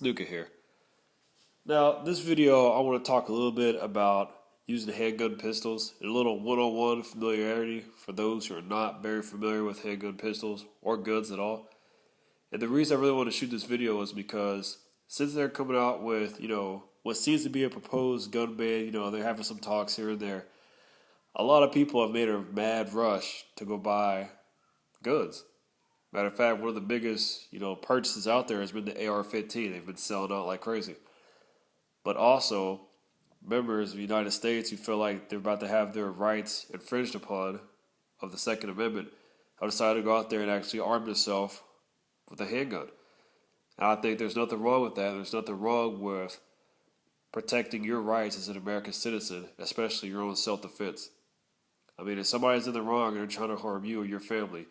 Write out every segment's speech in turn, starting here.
Snuka here. Now, this video, I want to talk a little bit about using handgun pistols and a little one-on-one familiarity for those who are not very familiar with handgun pistols or guns at all. And the reason I really want to shoot this video is because since they're coming out with, what seems to be a proposed gun ban, they're having some talks here and there. A lot of people have made a mad rush to go buy guns. Matter of fact, one of the biggest, purchases out there has been the AR-15. They've been selling out like crazy. But also, members of the United States who feel like they're about to have their rights infringed upon of the Second Amendment have decided to go out there and actually arm themselves with a handgun. And I think there's nothing wrong with that. There's nothing wrong with protecting your rights as an American citizen, especially your own self-defense. I mean, if somebody's in the wrong and they're trying to harm you or your family,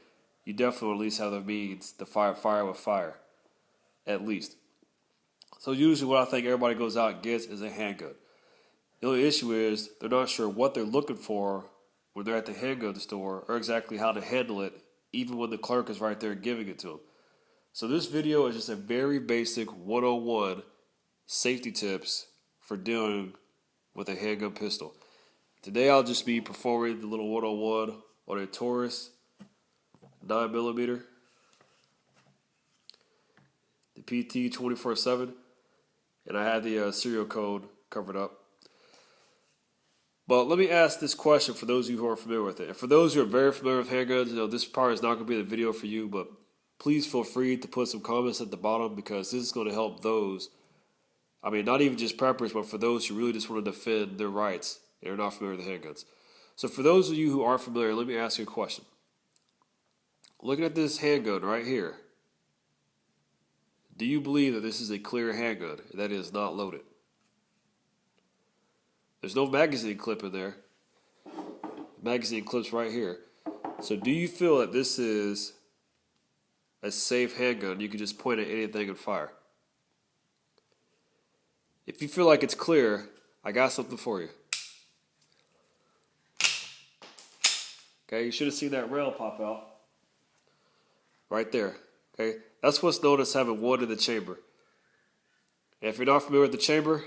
you definitely at least have the means to fight fire with fire, at least. So usually what I think everybody goes out and gets is a handgun. The only issue is they're not sure what they're looking for when they're at the handgun store or exactly how to handle it, even when the clerk is right there giving it to them. So this video is just a very basic 101 safety tips for dealing with a handgun pistol. Today I'll just be performing the little 101 on a Taurus 9mm, the PT 24/7, and I have the serial code covered up. But let me ask this question for those of you who are familiar with it. And for those who are very familiar with handguns, this part is not going to be the video for you, but please feel free to put some comments at the bottom because this is going to help those, not even just preppers, but for those who really just want to defend their rights and are not familiar with handguns. So for those of you who aren't familiar, let me ask you a question. Looking at this handgun right here, do you believe that this is a clear handgun that is not loaded? There's no magazine clip in there. Magazine clip's right here. So do you feel that this is a safe handgun? You can just point at anything and fire. If you feel like it's clear, I got something for you. Okay, you should have seen that rail pop out. Right there. Okay, that's what's known as having one in the chamber. And if you're not familiar with the chamber,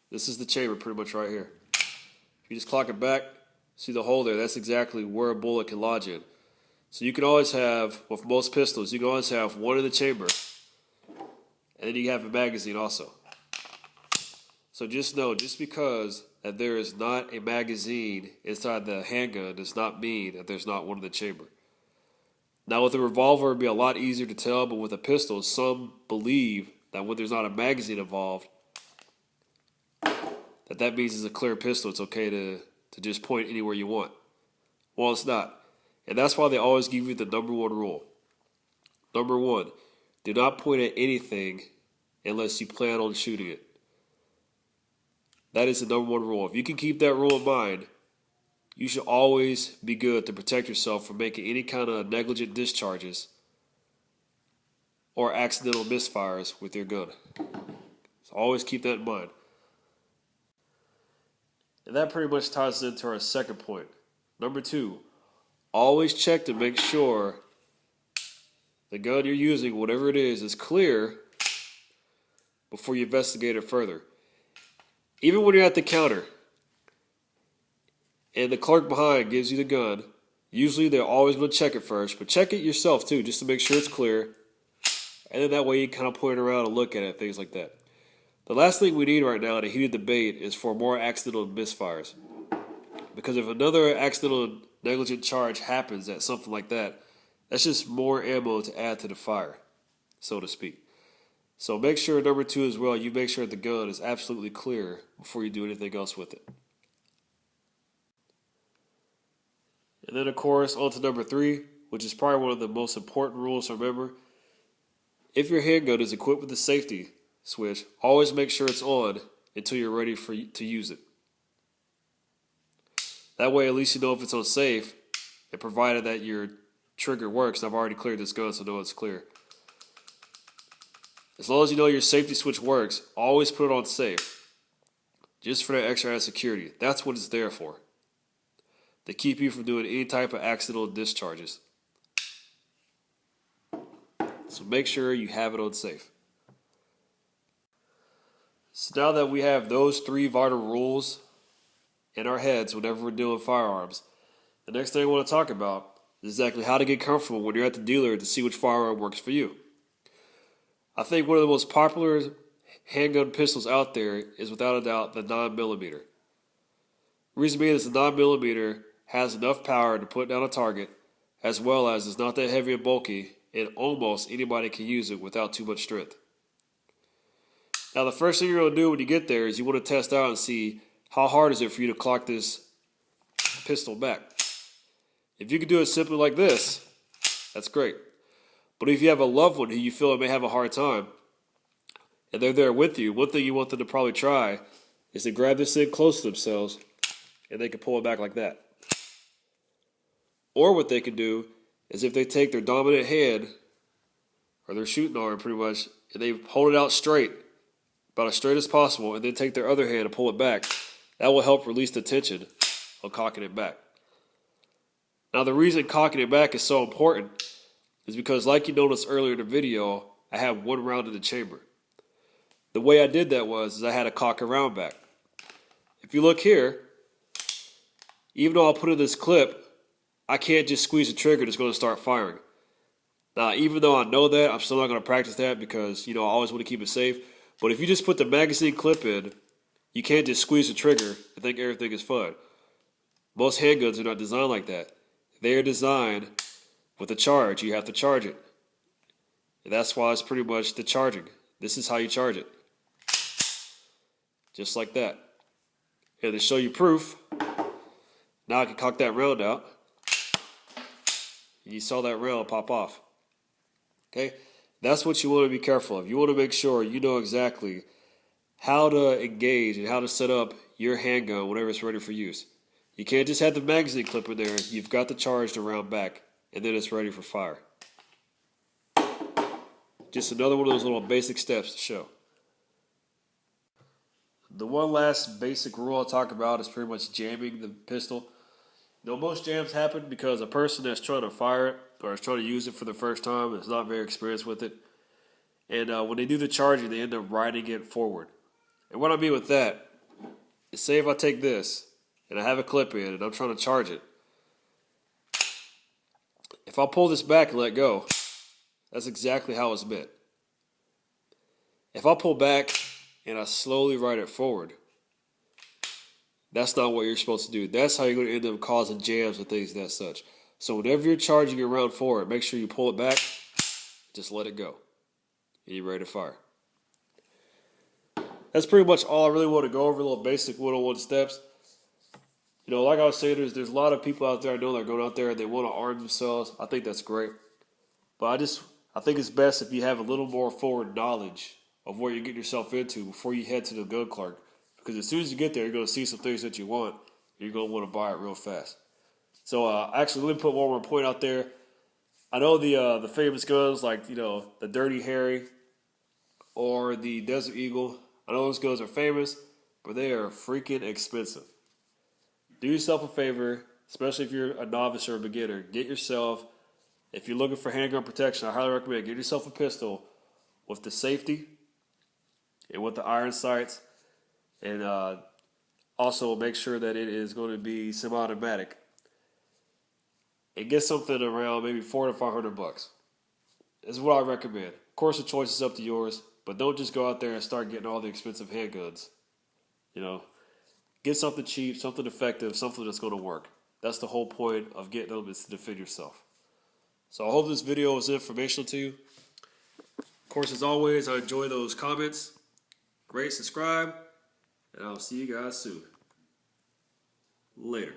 this is the chamber pretty much right here. If you just clock it back, see the hole there, that's exactly where a bullet can lodge in. So you can always have, with most pistols, you can always have one in the chamber, and then you have a magazine also. So just know, just because that there is not a magazine inside the handgun does not mean that there's not one in the chamber. Now with a revolver, it would be a lot easier to tell, but with a pistol, some believe that when there's not a magazine involved, that means it's a clear pistol. It's okay to just point anywhere you want. Well, it's not. And that's why they always give you the number one rule. Number one, do not point at anything unless you plan on shooting it. That is the number one rule. If you can keep that rule in mind, you should always be good to protect yourself from making any kind of negligent discharges or accidental misfires with your gun. So always keep that in mind. And that pretty much ties into our second point. Number two, always check to make sure the gun you're using, whatever it is clear before you investigate it further. Even when you're at the counter and the clerk behind gives you the gun, usually they're always going to check it first, but check it yourself too, just to make sure it's clear. And then that way you kind of point around and look at it, things like that. The last thing we need right now in a heated debate is for more accidental misfires. Because if another accidental negligent charge happens at something like that, that's just more ammo to add to the fire, so to speak. So make sure, number two as well, you make sure the gun is absolutely clear before you do anything else with it. And then, of course, on to number three, which is probably one of the most important rules to remember. If your handgun is equipped with the safety switch, always make sure it's on until you're ready to use it. That way, at least you know if it's on safe, and provided that your trigger works. I've already cleared this gun, so I know it's clear. As long as you know your safety switch works, always put it on safe. Just for that extra added security. That's what it's there for. To keep you from doing any type of accidental discharges. So make sure you have it on safe. So now that we have those 3 vital rules in our heads whenever we're doing firearms, the next thing I want to talk about is exactly how to get comfortable when you're at the dealer to see which firearm works for you. I think one of the most popular handgun pistols out there is without a doubt the 9mm. Reason being is the 9mm has enough power to put down a target, as well as it's not that heavy and bulky, and almost anybody can use it without too much strength. Now the first thing you're going to do when you get there is you want to test out and see how hard is it for you to clock this pistol back. If you can do it simply like this, that's great. But if you have a loved one who you feel may have a hard time, and they're there with you, one thing you want them to probably try is to grab this thing close to themselves, and they can pull it back like that. Or what they can do is if they take their dominant hand, or their shooting arm pretty much, and they hold it out straight, about as straight as possible, and then take their other hand and pull it back, that will help release the tension on cocking it back. Now the reason cocking it back is so important is because, like you noticed earlier in the video, I have 1 round in the chamber. The way I did that was I had a cock a round back. If you look here, even though I'll put in this clip, I can't just squeeze the trigger and it's going to start firing. Now, even though I know that, I'm still not going to practice that because, I always want to keep it safe. But if you just put the magazine clip in, you can't just squeeze the trigger and think everything is fun. Most handguns are not designed like that. They are designed with a charge. You have to charge it. And that's why it's pretty much the charging. This is how you charge it. Just like that. And to show you proof, now I can cock that round out. You saw that round pop off. Okay? That's what you want to be careful of. You want to make sure you know exactly how to engage and how to set up your handgun whenever it's ready for use. You can't just have the magazine clip in there. You've got to charge the round back, and then it's ready for fire. Just another one of those little basic steps to show. The one last basic rule I'll talk about is pretty much jamming the pistol. Most jams happen because a person that's trying to fire it or is trying to use it for the first time is not very experienced with it. And when they do the charging, they end up riding it forward. And what I mean with that is, say if I take this and I have a clip in and I'm trying to charge it. If I pull this back and let go, that's exactly how it's meant. If I pull back and I slowly ride it forward, that's not what you're supposed to do. That's how you're going to end up causing jams and things that such. So whenever you're charging your round forward, make sure you pull it back, just let it go, and you're ready to fire. That's pretty much all I really want to go over, little basic 101 steps. Like I was saying, there's a lot of people out there I know that are going out there and they want to arm themselves. I think that's great. But I think it's best if you have a little more forward knowledge of what you're getting yourself into before you head to the gun clerk. Because as soon as you get there, you're going to see some things that you want. You're going to want to buy it real fast. So actually, let me put one more point out there. I know the famous guns like, the Dirty Harry or the Desert Eagle. I know those guns are famous, but they are freaking expensive. Do yourself a favor, especially if you're a novice or a beginner. Get yourself, if you're looking for handgun protection, I highly recommend get yourself a pistol with the safety and with the iron sights. And also make sure that it is going to be semi-automatic. And get something around maybe $400 to $500. This is what I recommend. Of course, the choice is up to yours, but don't just go out there and start getting all the expensive handguns. Get something cheap, something effective, something that's going to work. That's the whole point of getting them, is to defend yourself. So I hope this video was informational to you. Of course, as always, I enjoy those comments. Rate, subscribe, and I'll see you guys soon. Later.